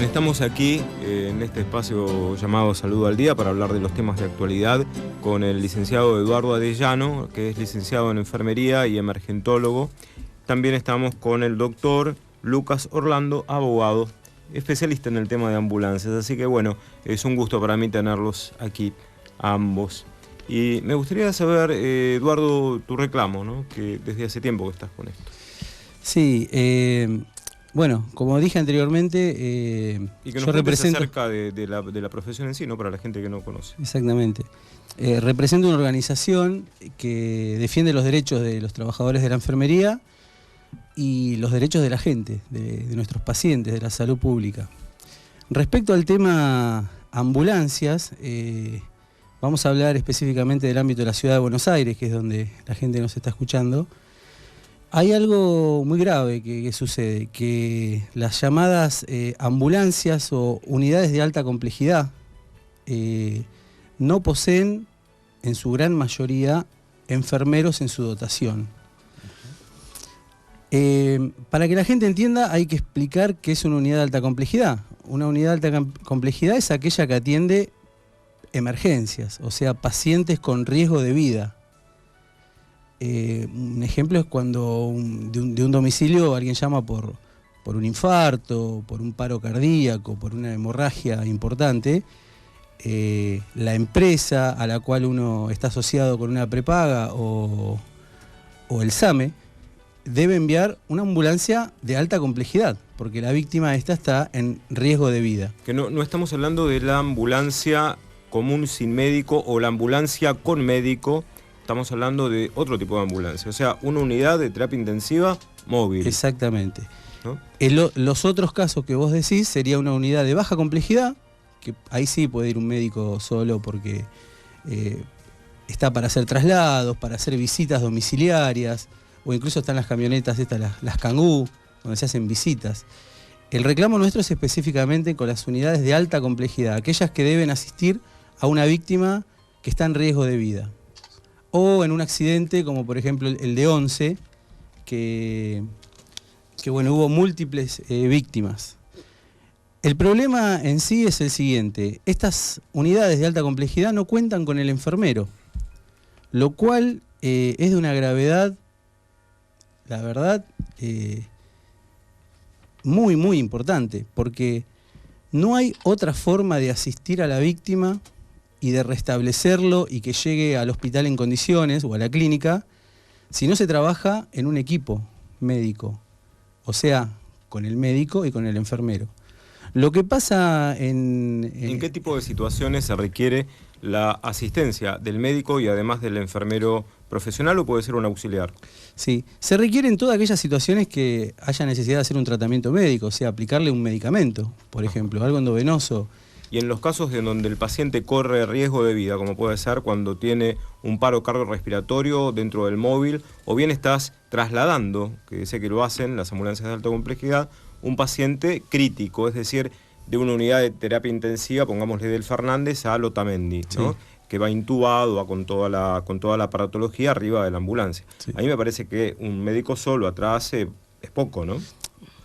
estamos aquí en este espacio llamado Saludo al Día para hablar de los temas de actualidad con el licenciado Eduardo Arellano, que es licenciado en enfermería y emergentólogo. También estamos con el doctor Lucas Orlando, abogado, especialista en el tema de ambulancias. Así que bueno, es un gusto para mí tenerlos aquí a ambos. Y me gustaría saber, Eduardo, tu reclamo, ¿no? Que desde hace tiempo que estás con esto. Sí, bueno, como dije anteriormente, y que nos yo represento acerca de la profesión en sí, ¿no? Para la gente que no conoce. Exactamente. Represento una organización que defiende los derechos de los trabajadores de la enfermería y los derechos de la gente, de nuestros pacientes, de la salud pública. Respecto al tema ambulancias, vamos a hablar específicamente del ámbito de la ciudad de Buenos Aires, que es donde la gente nos está escuchando. Hay algo muy grave que sucede, que las llamadas ambulancias o unidades de alta complejidad no poseen en su gran mayoría enfermeros en su dotación. Para que la gente entienda hay que explicar qué es una unidad de alta complejidad. Una unidad de alta complejidad es aquella que atiende emergencias, o sea, pacientes con riesgo de vida. Un ejemplo es cuando de un domicilio alguien llama por un infarto, por un paro cardíaco, por una hemorragia importante. La empresa a la cual uno está asociado con una prepaga o el SAME debe enviar una ambulancia de alta complejidad, porque la víctima esta está en riesgo de vida. Que no estamos hablando de la ambulancia común sin médico o la ambulancia con médico. Estamos hablando de otro tipo de ambulancia, o sea, una unidad de terapia intensiva móvil. Exactamente. ¿No? Los otros casos que vos decís sería una unidad de baja complejidad, que ahí sí puede ir un médico solo porque está para hacer traslados, para hacer visitas domiciliarias, o incluso están las camionetas estas, las Kangoo, donde se hacen visitas. El reclamo nuestro es específicamente con las unidades de alta complejidad, aquellas que deben asistir a una víctima que está en riesgo de vida. O en un accidente como por ejemplo el de Once, que bueno, hubo múltiples víctimas. El problema en sí es el siguiente: estas unidades de alta complejidad no cuentan con el enfermero, lo cual es de una gravedad, la verdad, muy muy importante, porque no hay otra forma de asistir a la víctima y de restablecerlo y que llegue al hospital en condiciones o a la clínica si no se trabaja en un equipo médico, o sea, con el médico y con el enfermero. Lo que pasa ¿En qué tipo de situaciones se requiere la asistencia del médico y además del enfermero profesional, o puede ser un auxiliar? Sí, se requiere en todas aquellas situaciones que haya necesidad de hacer un tratamiento médico, o sea, aplicarle un medicamento, por ejemplo, algo endovenoso. Y en los casos en donde el paciente corre riesgo de vida, como puede ser cuando tiene un paro cardiorrespiratorio dentro del móvil, o bien estás trasladando, que sé que lo hacen las ambulancias de alta complejidad, un paciente crítico, es decir, de una unidad de terapia intensiva, pongámosle del Fernández a Otamendi, ¿no? Sí. Que va intubado, va con toda la aparatología arriba de la ambulancia. Sí. A mí me parece que un médico solo atrás es poco, ¿no?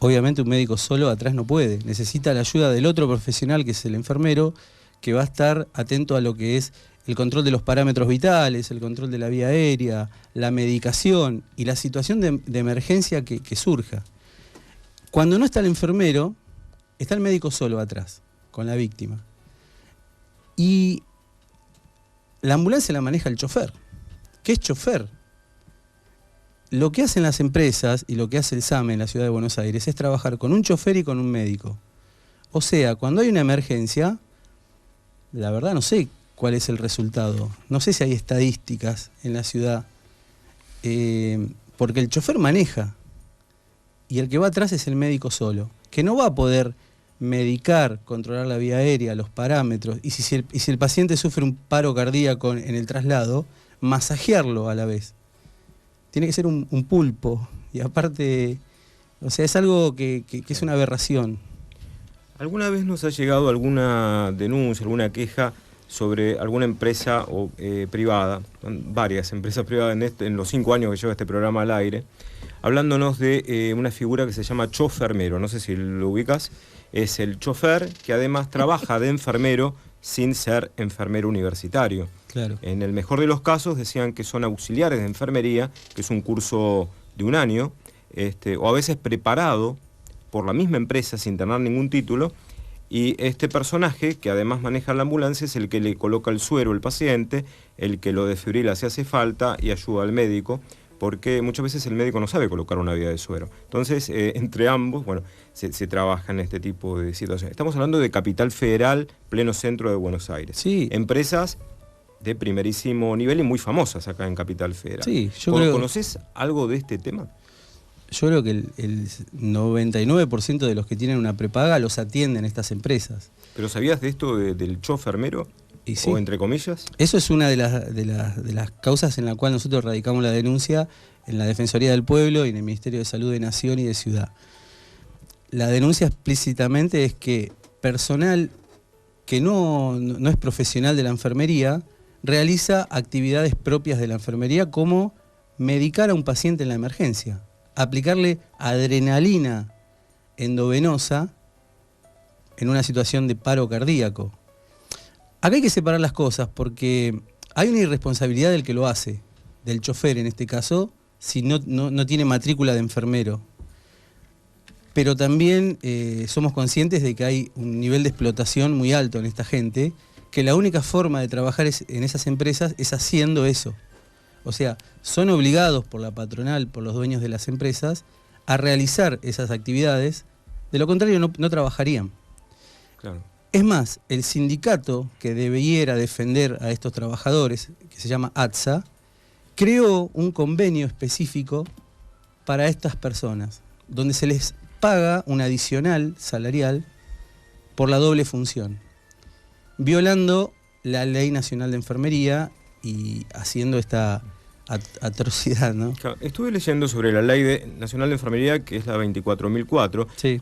Obviamente un médico solo atrás no puede, necesita la ayuda del otro profesional, que es el enfermero, que va a estar atento a lo que es el control de los parámetros vitales, el control de la vía aérea, la medicación y la situación de emergencia que surja. Cuando no está el enfermero, está el médico solo atrás, con la víctima. Y la ambulancia la maneja el chofer. ¿Qué es chofer? Lo que hacen las empresas y lo que hace el SAME en la ciudad de Buenos Aires es trabajar con un chofer y con un médico. O sea, cuando hay una emergencia, la verdad no sé cuál es el resultado. No sé si hay estadísticas en la ciudad. Porque el chofer maneja y el que va atrás es el médico solo, que no va a poder medicar, controlar la vía aérea, los parámetros, y si el paciente sufre un paro cardíaco en el traslado, masajearlo a la vez. Tiene que ser un pulpo, y aparte, o sea, es algo que es una aberración. ¿Alguna vez nos ha llegado alguna denuncia, alguna queja sobre alguna empresa privada, varias empresas privadas en los 5 años que lleva este programa al aire, hablándonos de una figura que se llama chofermero? No sé si lo ubicas, es el chofer que además trabaja de enfermero sin ser enfermero universitario. Claro. En el mejor de los casos decían que son auxiliares de enfermería, que es un curso de un año, o a veces preparado por la misma empresa sin tener ningún título, y este personaje, que además maneja la ambulancia, es el que le coloca el suero al paciente, el que lo desfibrila si hace falta y ayuda al médico, porque muchas veces el médico no sabe colocar una vía de suero. Entonces, entre ambos, bueno, se trabaja en este tipo de situaciones. Estamos hablando de Capital Federal, pleno centro de Buenos Aires. Sí. Empresas de primerísimo nivel y muy famosas acá en Capital Federal. Sí, yo creo... ¿Conoces algo de este tema? Yo creo que el 99% de los que tienen una prepaga los atienden estas empresas. ¿Pero sabías de esto del chofermero? Y sí. ¿O entre comillas? Eso es una de las causas en la cual nosotros radicamos la denuncia en la Defensoría del Pueblo y en el Ministerio de Salud de Nación y de Ciudad. La denuncia explícitamente es que personal que no es profesional de la enfermería realiza actividades propias de la enfermería, como medicar a un paciente en la emergencia, aplicarle adrenalina endovenosa en una situación de paro cardíaco. Acá hay que separar las cosas, porque hay una irresponsabilidad del que lo hace, del chofer en este caso, si no tiene matrícula de enfermero. Pero también somos conscientes de que hay un nivel de explotación muy alto en esta gente, que la única forma de trabajar en esas empresas es haciendo eso. O sea, son obligados por la patronal, por los dueños de las empresas, a realizar esas actividades, de lo contrario no trabajarían. Claro. Es más, el sindicato que debiera defender a estos trabajadores, que se llama ATSA, creó un convenio específico para estas personas, donde se les paga un adicional salarial por la doble función, violando la Ley Nacional de Enfermería y haciendo esta atrocidad, ¿no? Claro, estuve leyendo sobre la Ley Nacional de Enfermería, que es la 24.004. Sí.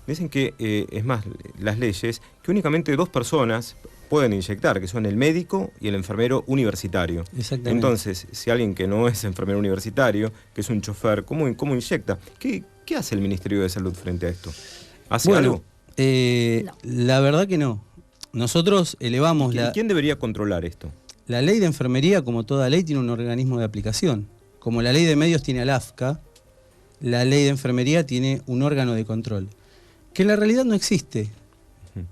Dicen que, es más, las leyes, que únicamente 2 personas pueden inyectar, que son el médico y el enfermero universitario. Exactamente. Entonces, si alguien que no es enfermero universitario, que es un chofer, ¿cómo inyecta? ¿Qué hace el Ministerio de Salud frente a esto? ¿Hace algo? No. La verdad que no. Nosotros elevamos ¿Quién debería controlar esto? La ley de enfermería, como toda ley, tiene un organismo de aplicación. Como la ley de medios tiene al AFCA, la ley de enfermería tiene un órgano de control, que en la realidad no existe.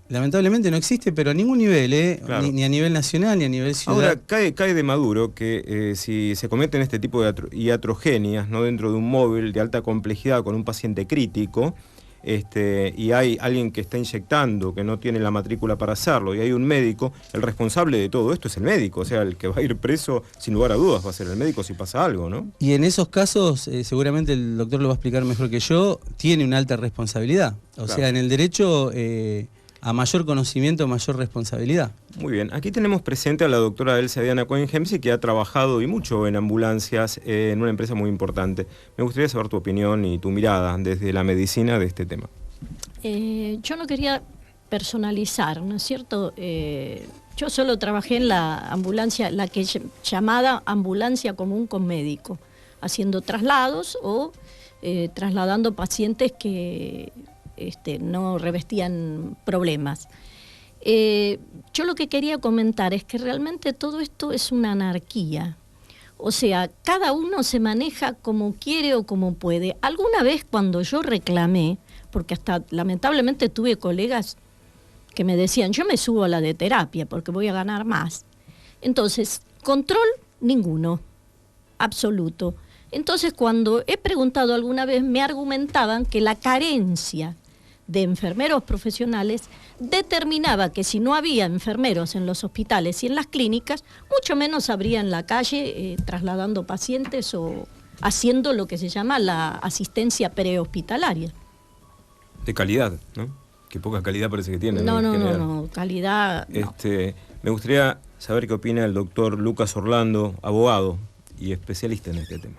Lamentablemente no existe, pero a ningún nivel, claro. ni a nivel nacional, ni a nivel ciudad. Ahora, cae de maduro que si se cometen este tipo de iatrogenias, ¿no?, dentro de un móvil de alta complejidad con un paciente crítico, y hay alguien que está inyectando, que no tiene la matrícula para hacerlo, y hay un médico, el responsable de todo esto es el médico, o sea, el que va a ir preso, sin lugar a dudas, va a ser el médico si pasa algo, ¿no? Y en esos casos, seguramente el doctor lo va a explicar mejor que yo, tiene una alta responsabilidad. O sea, en el derecho, a mayor conocimiento, mayor responsabilidad. Muy bien, aquí tenemos presente a la doctora Elsa Diana Cohen-Hemsi, que ha trabajado y mucho en ambulancias en una empresa muy importante. Me gustaría saber tu opinión y tu mirada desde la medicina de este tema. Yo no quería personalizar, ¿no es cierto? Yo solo trabajé en la ambulancia, la que es llamada ambulancia común con médico, haciendo traslados o trasladando pacientes que no revestían problemas. Yo lo que quería comentar es que realmente todo esto es una anarquía. O sea, cada uno se maneja como quiere o como puede. Alguna vez cuando yo reclamé, porque hasta lamentablemente tuve colegas que me decían, yo me subo a la de terapia porque voy a ganar más. Entonces, control ninguno, absoluto. Entonces, cuando he preguntado alguna vez, me argumentaban que la carencia de enfermeros profesionales determinaba que si no había enfermeros en los hospitales y en las clínicas, mucho menos habría en la calle trasladando pacientes o haciendo lo que se llama la asistencia prehospitalaria. De calidad, ¿no? Que poca calidad parece que tiene. No, calidad no. Me gustaría saber qué opina el doctor Lucas Orlando, abogado y especialista en este tema.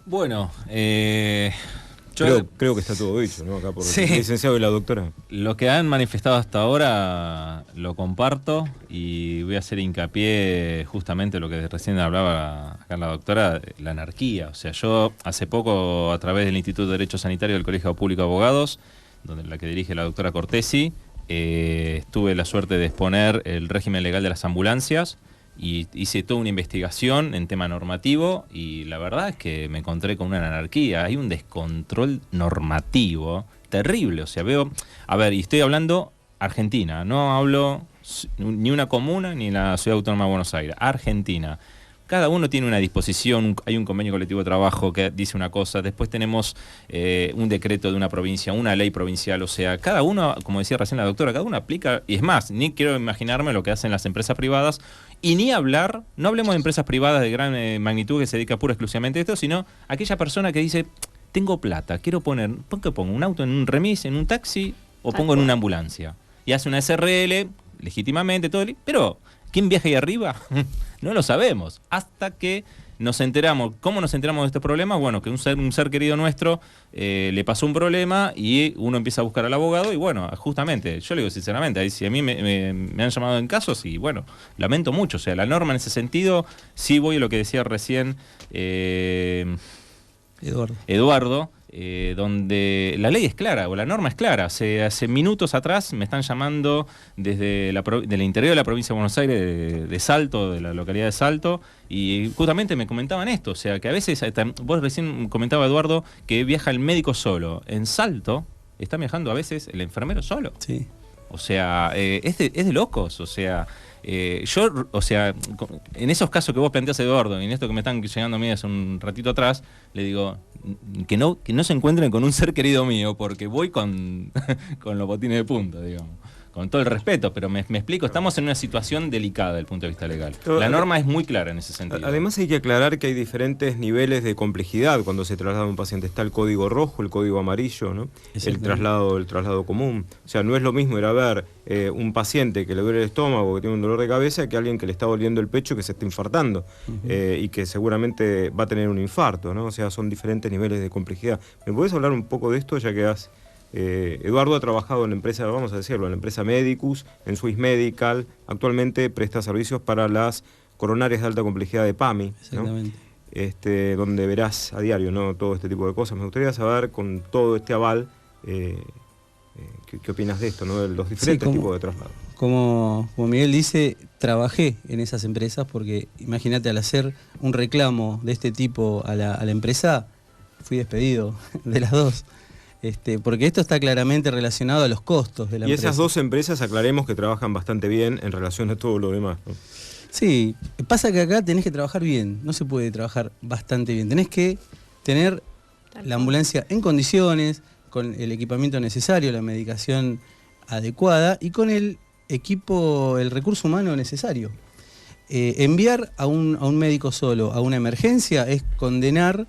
Bueno, creo que está todo dicho, ¿no? Acá por sí, el licenciado y la doctora. Lo que han manifestado hasta ahora lo comparto y voy a hacer hincapié justamente en lo que recién hablaba acá la doctora, la anarquía. O sea, yo hace poco, a través del Instituto de Derecho Sanitario del Colegio Público de Abogados, donde la que dirige la doctora Cortesi, tuve la suerte de exponer el régimen legal de las ambulancias y hice toda una investigación en tema normativo y la verdad es que me encontré con una anarquía, hay un descontrol normativo terrible, o sea, veo, a ver, y estoy hablando Argentina, no hablo ni una comuna ni la Ciudad Autónoma de Buenos Aires, Argentina. Cada uno tiene una disposición, hay un convenio colectivo de trabajo que dice una cosa, después tenemos un decreto de una provincia, una ley provincial, o sea, cada uno, como decía recién la doctora, cada uno aplica, y es más, ni quiero imaginarme lo que hacen las empresas privadas, y ni hablar, no hablemos de empresas privadas de gran magnitud que se dedica pura exclusivamente a esto, sino aquella persona que dice, tengo plata, quiero poner, ¿por qué pongo un auto en un remis, en un taxi, o pongo en una ambulancia? Y hace una SRL, legítimamente, todo, pero ¿quién viaja ahí arriba? No lo sabemos. Hasta que nos enteramos. ¿Cómo nos enteramos de este problema? Bueno, que un ser querido nuestro le pasó un problema y uno empieza a buscar al abogado y bueno, justamente, yo le digo sinceramente, ahí si a mí me han llamado en casos y bueno, lamento mucho. O sea, la norma en ese sentido, sí voy a lo que decía recién Eduardo, donde la ley es clara o la norma es clara. Hace minutos atrás me están llamando desde del interior de la provincia de Buenos Aires, de Salto, de la localidad de Salto, y justamente me comentaban esto, o sea, que a veces, vos recién comentaba Eduardo, que viaja el médico solo. En Salto está viajando a veces el enfermero solo. Sí. O sea, es de locos, o sea... yo, o sea, en esos casos que vos planteás, Eduardo, y en esto que me están llegando a mí hace un ratito atrás, le digo que no se encuentren con un ser querido mío, porque voy con los botines de punta, digamos. Con todo el respeto, pero me explico, estamos en una situación delicada desde el punto de vista legal. La norma es muy clara en ese sentido. Además hay que aclarar que hay diferentes niveles de complejidad cuando se traslada un paciente. Está el código rojo, el código amarillo, ¿no? El traslado común. O sea, no es lo mismo ir a ver un paciente que le duele el estómago, que tiene un dolor de cabeza, que alguien que le está doliendo el pecho, que se está infartando y que seguramente va a tener un infarto, ¿no? O sea, son diferentes niveles de complejidad. ¿Me podés hablar un poco de esto, ya que has... Eduardo ha trabajado en la empresa, vamos a decirlo, en la empresa Medicus, en Swiss Medical, actualmente presta servicios para las coronarias de alta complejidad de PAMI, ¿no? Donde verás a diario, ¿no?, todo este tipo de cosas. Me gustaría saber, con todo este aval, ¿qué opinas de esto, ¿no?, de los diferentes tipos de traslados? Como Miguel dice, trabajé en esas empresas porque, imagínate, al hacer un reclamo de este tipo a la empresa, fui despedido de las dos. Porque esto está claramente relacionado a los costos de la empresa. Y esas dos empresas, aclaremos que trabajan bastante bien en relación a todo lo demás, ¿no? Sí, pasa que acá tenés que trabajar bien, no se puede trabajar bastante bien. Tenés que tener la ambulancia en condiciones, con el equipamiento necesario, la medicación adecuada y con el equipo, el recurso humano necesario. Enviar a un médico solo a una emergencia es condenar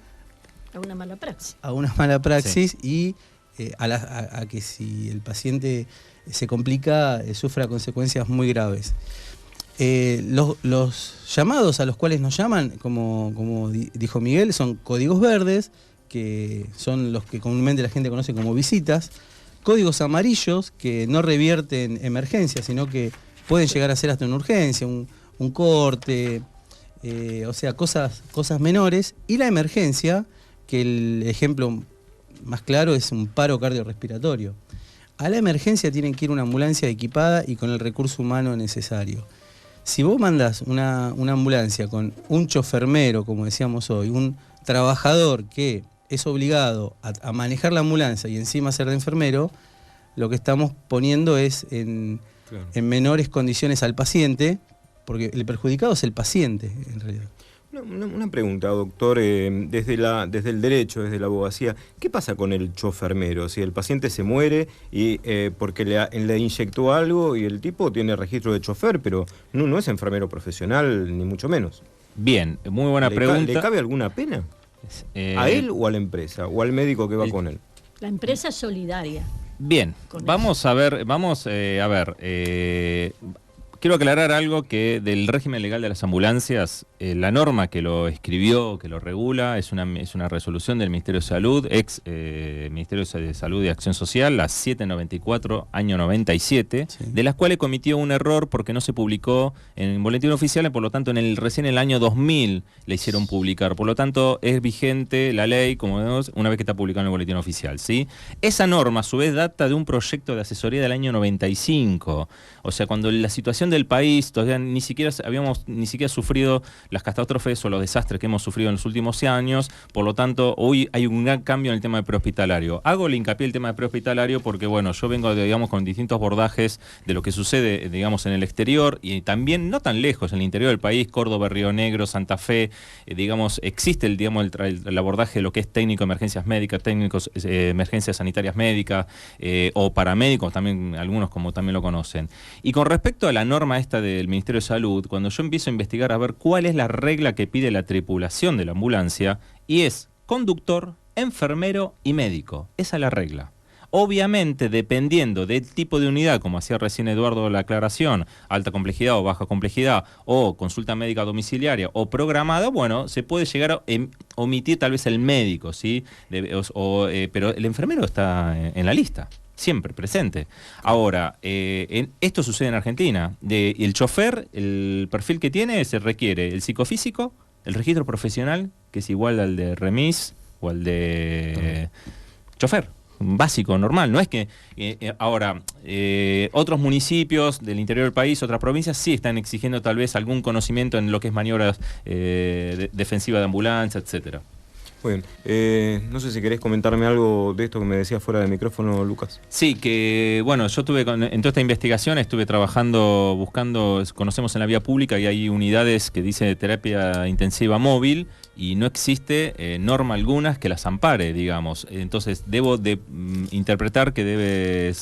a una mala praxis. A una mala praxis, sí. Y a que si el paciente se complica, sufra consecuencias muy graves. Los llamados a los cuales nos llaman, como dijo Miguel, son códigos verdes, que son los que comúnmente la gente conoce como visitas, códigos amarillos, que no revierten emergencias, sino que pueden llegar a ser hasta una urgencia, un corte, o sea, cosas menores, y la emergencia, que el ejemplo más claro es un paro cardiorrespiratorio. A la emergencia tienen que ir una ambulancia equipada y con el recurso humano necesario. Si vos mandás una ambulancia con un chofermero, como decíamos hoy, un trabajador que es obligado a manejar la ambulancia y encima ser de enfermero, lo que estamos poniendo es en menores condiciones al paciente, porque el perjudicado es el paciente, en realidad. Una pregunta, doctor, desde el derecho, desde la abogacía, ¿qué pasa con el chofermero? Si el paciente se muere y porque le inyectó algo y el tipo tiene registro de chofer, pero no es enfermero profesional, ni mucho menos. Bien, muy buena pregunta. ¿Le cabe alguna pena? ¿A él o a la empresa? ¿O al médico que va con él? La empresa es solidaria. Bien, vamos a ver, quiero aclarar algo que del régimen legal de las ambulancias la norma que lo escribió, que lo regula, es una resolución del Ministerio de Salud, Ministerio de Salud y Acción Social, la 794, año 97, Sí. de las cuales cometió un error porque no se publicó en el boletín oficial, y por lo tanto recién en el año 2000 le hicieron publicar. Por lo tanto, es vigente la ley, como vemos, una vez que está publicada en el boletín oficial, ¿sí? Esa norma, a su vez, data de un proyecto de asesoría del año 95. O sea, cuando la situación del país todavía ni siquiera sufrido las catástrofes o los desastres que hemos sufrido en los últimos años. Por lo tanto, hoy hay un gran cambio en el tema del prehospitalario. Hago el hincapié del tema del prehospitalario porque, bueno, yo vengo, digamos, con distintos abordajes de lo que sucede, digamos, en el exterior y también no tan lejos, en el interior del país, Córdoba, Río Negro, Santa Fe, digamos, existe el abordaje de lo que es técnico de emergencias médicas, técnicos emergencias sanitarias médicas o paramédicos, también algunos como también lo conocen. Y con respecto a la norma esta del Ministerio de Salud, cuando yo empiezo a investigar a ver cuál es la regla que pide la tripulación de la ambulancia, y es conductor, enfermero y médico. Esa es la regla. Obviamente, dependiendo del tipo de unidad, como hacía recién Eduardo la aclaración, alta complejidad o baja complejidad, o consulta médica domiciliaria o programada, bueno, se puede llegar a omitir tal vez el médico, ¿sí? Pero el enfermero está en la lista. Siempre presente. Ahora, esto sucede en Argentina. El chofer, el perfil que tiene, se requiere el psicofísico, el registro profesional, que es igual al de remis o al de chofer. Básico, normal. No es que ahora otros municipios del interior del país, otras provincias, sí están exigiendo tal vez algún conocimiento en lo que es maniobras defensivas de ambulancia, etcétera. Muy bien. No sé si querés comentarme algo de esto que me decías fuera de micrófono, Lucas. Sí, que bueno, yo en toda esta investigación estuve trabajando, buscando, conocemos en la vía pública y hay unidades que dice terapia intensiva móvil y no existe norma alguna que las ampare, digamos. Entonces debo de interpretar que debe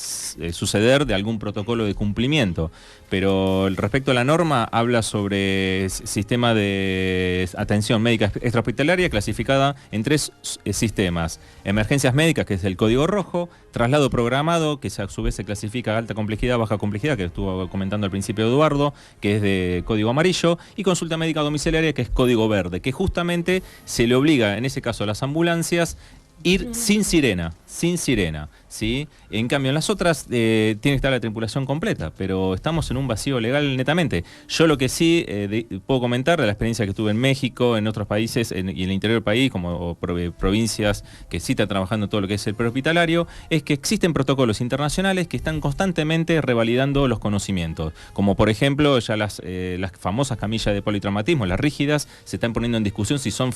suceder de algún protocolo de cumplimiento. Pero respecto a la norma, habla sobre sistema de atención médica extrahospitalaria clasificada en 3 sistemas. Emergencias médicas, que es el código rojo, traslado programado, que a su vez se clasifica alta complejidad, baja complejidad, que estuvo comentando al principio Eduardo, que es de código amarillo, y consulta médica domiciliaria, que es código verde, que justamente se le obliga, en ese caso a las ambulancias, ir sin sirena, ¿sí? En cambio, en las otras tiene que estar la tripulación completa, pero estamos en un vacío legal netamente. Yo lo que sí puedo comentar de la experiencia que tuve en México, en otros países y en el interior del país, como provincias que sí están trabajando todo lo que es el prehospitalario, es que existen protocolos internacionales que están constantemente revalidando los conocimientos. Como por ejemplo, ya las famosas camillas de politraumatismo, las rígidas, se están poniendo en discusión si son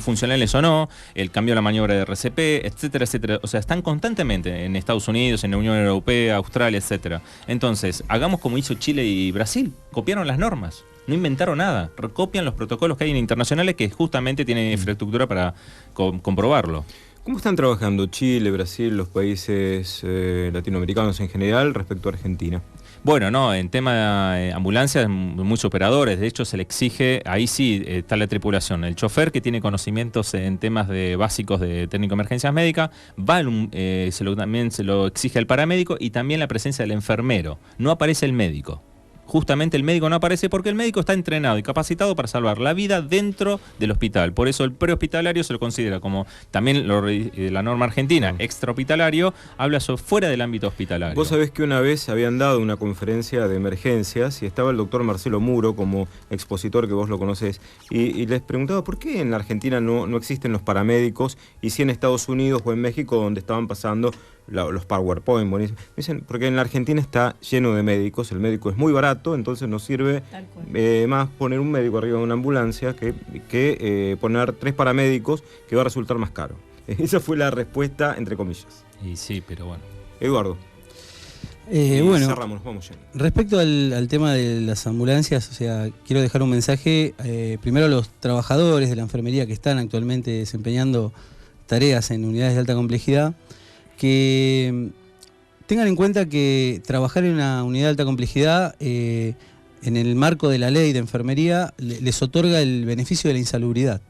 funcionales o no, el cambio de la maniobra de RCP, etcétera, etcétera. O sea, están constantemente en Estados Unidos, en la Unión Europea, Australia, etcétera. Entonces, hagamos como hizo Chile y Brasil. Copiaron las normas. No inventaron nada. Recopian los protocolos que hay en internacionales que justamente tienen infraestructura para comprobarlo. ¿Cómo están trabajando Chile, Brasil, los países latinoamericanos en general respecto a Argentina? Bueno, no, en tema de ambulancias, muchos operadores, de hecho se le exige, ahí sí está la tripulación, el chofer que tiene conocimientos en temas básicos de técnico de emergencias médicas, también se lo exige al paramédico y también la presencia del enfermero, no aparece el médico. Justamente el médico no aparece porque el médico está entrenado y capacitado para salvar la vida dentro del hospital. Por eso el prehospitalario se lo considera como, también la norma argentina, extrahospitalario, habla sobre fuera del ámbito hospitalario. Vos sabés que una vez habían dado una conferencia de emergencias y estaba el doctor Marcelo Muro como expositor, que vos lo conocés, y les preguntaba por qué en la Argentina no existen los paramédicos y si en Estados Unidos o en México, donde estaban pasando los PowerPoint, buenísimo. Dicen, porque en la Argentina está lleno de médicos, el médico es muy barato, entonces nos sirve más poner un médico arriba de una ambulancia que poner 3 paramédicos, que va a resultar más caro. Esa fue la respuesta, entre comillas. Y sí, pero bueno. Eduardo. Bueno, cerramos, nos vamos yendo. Respecto al tema de las ambulancias, o sea, quiero dejar un mensaje primero a los trabajadores de la enfermería que están actualmente desempeñando tareas en unidades de alta complejidad, que tengan en cuenta que trabajar en una unidad de alta complejidad en el marco de la ley de enfermería les otorga el beneficio de la insalubridad.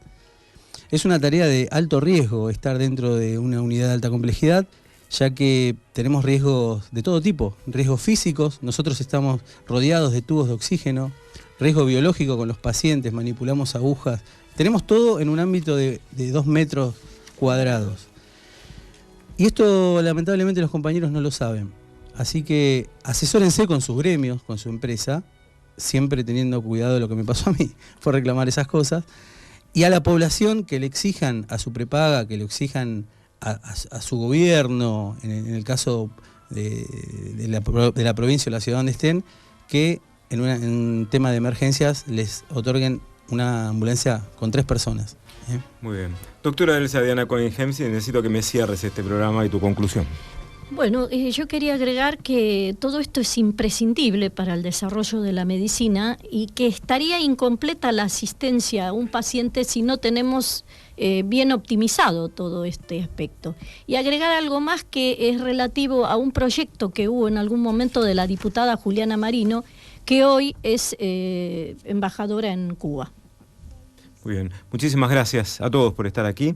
Es una tarea de alto riesgo estar dentro de una unidad de alta complejidad, ya que tenemos riesgos de todo tipo, riesgos físicos. Nosotros estamos rodeados de tubos de oxígeno, riesgo biológico con los pacientes, manipulamos agujas. Tenemos todo en un ámbito de 2 metros cuadrados. Y esto lamentablemente los compañeros no lo saben. Así que asesórense con sus gremios, con su empresa, siempre teniendo cuidado de lo que me pasó a mí por reclamar esas cosas. Y a la población que le exijan a su prepaga, que le exijan a su gobierno, en el caso de la provincia o la ciudad donde estén, que en un tema de emergencias les otorguen una ambulancia con 3 personas. Muy bien. Doctora Elsa Diana Cohen-Hemsi, necesito que me cierres este programa y tu conclusión. Bueno, yo quería agregar que todo esto es imprescindible para el desarrollo de la medicina y que estaría incompleta la asistencia a un paciente si no tenemos bien optimizado todo este aspecto. Y agregar algo más que es relativo a un proyecto que hubo en algún momento de la diputada Juliana Marino, que hoy es embajadora en Cuba. Muy bien. Muchísimas gracias a todos por estar aquí.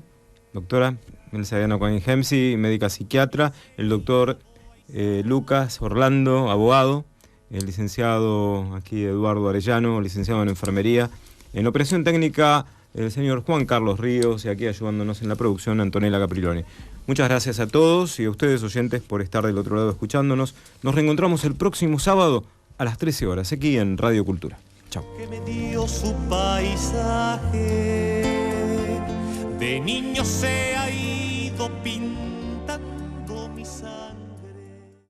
Doctora Elsa Diana Cohen-Hemsi, médica psiquiatra, el doctor Lucas Orlando, abogado, el licenciado aquí Eduardo Arellano, licenciado en enfermería, en operación técnica el señor Juan Carlos Ríos y aquí ayudándonos en la producción Antonella Capriloni. Muchas gracias a todos y a ustedes oyentes por estar del otro lado escuchándonos. Nos reencontramos el próximo sábado a las 13 horas aquí en Radio Cultura. Chao. Que me dio su paisaje, de niño se ha ido pintando.